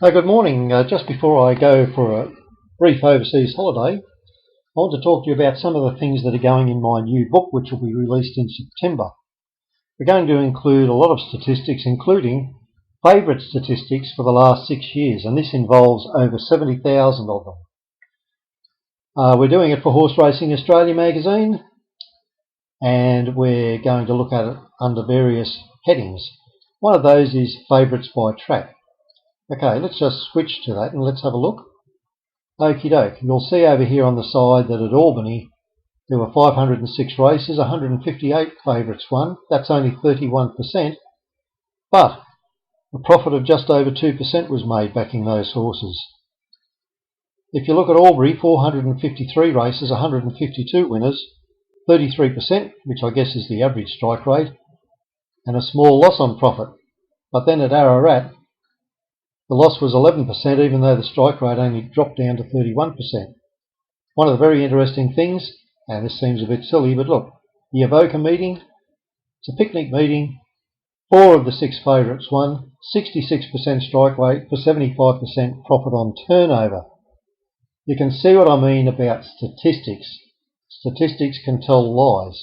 Good morning. Just before I go for a brief overseas holiday, I want to talk to you about some of the things that are going in my new book, which will be released in September. We're going to include a lot of statistics, including favourite statistics for the last 6 years, and this involves over 70,000 of them. We're doing it for Horse Racing Australia magazine, and we're going to look at it under various headings. One of those is favourites by track. Okay, let's just switch to that and let's have a look. Okie doke. You'll see over here on the side that at Albany there were 506 races, 158 favourites won. That's only 31%, but a profit of just over 2% was made backing those horses. If you look at Albury, 453 races, 152 winners, 33%, which I guess is the average strike rate, and a small loss on profit. But then at Ararat, the loss was 11%, even though the strike rate only dropped down to 31%. One of the very interesting things, and this seems a bit silly, but look, the Avoca meeting, it's a picnic meeting, 4 of the 6 favourites won, 66% strike rate for 75% profit on turnover. You can see what I mean about statistics. Statistics can tell lies.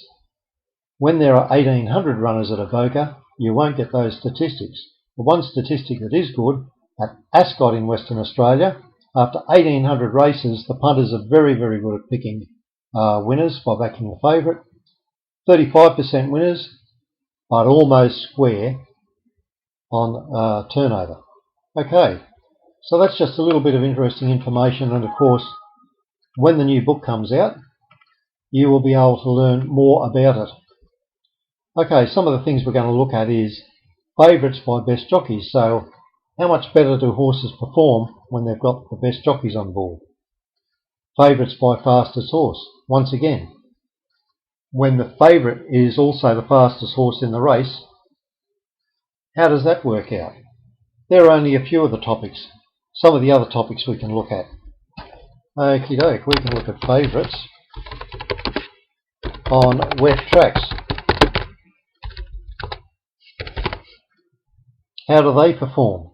When there are 1,800 runners at Avoca, you won't get those statistics. The one statistic that is good, at Ascot in Western Australia, after 1,800 races, the punters are very, very good at picking winners by backing the favourite. 35% winners, but almost square on turnover. Okay, so that's just a little bit of interesting information, and of course, when the new book comes out, you will be able to learn more about it. Okay, some of the things we're going to look at is favourites by best jockeys. So how much better do horses perform when they've got the best jockeys on board? Favourites by fastest horse. Once again, when the favourite is also the fastest horse in the race, how does that work out? There are only a few of the topics. Some of the other topics we can look at. Okie doke, we can look at favourites on wet tracks. How do they perform?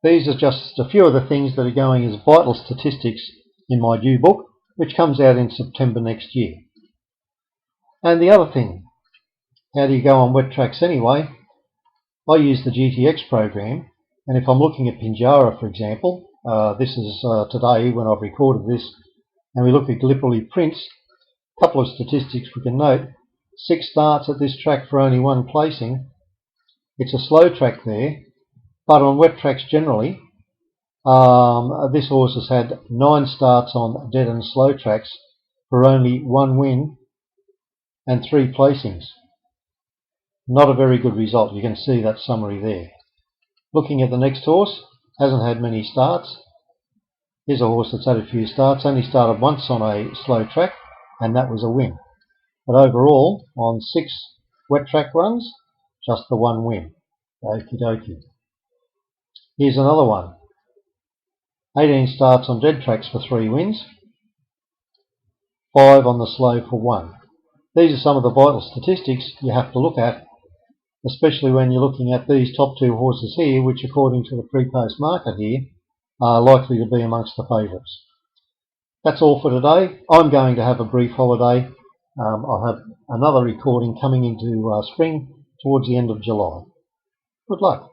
These are just a few of the things that are going as vital statistics in my new book, which comes out in September next year. And the other thing, how do you go on wet tracks anyway? I use the GTX program, and if I'm looking at Pinjarra, for example, this is today when I've recorded this, and we look at Gallipoli Prince, a couple of statistics we can note. 6 starts at this track for only 1 placing. It's a slow track there, but on wet tracks generally, this horse has had 9 starts on dead and slow tracks for only 1 win and 3 placings. Not a very good result. You can see that summary there. Looking at the next horse, hasn't had many starts. Here's a horse that's had a few starts, only started once on a slow track, and that was a win. But overall, on 6 wet track runs, just the 1 win. Okie dokie. Here's another one. 18 starts on dead tracks for 3 wins. 5 on the slow for 1. These are some of the vital statistics you have to look at, especially when you're looking at these top 2 horses here, which according to the pre-post market here, are likely to be amongst the favourites. That's all for today. I'm going to have a brief holiday. I'll have another recording coming into spring towards the end of July. Good luck.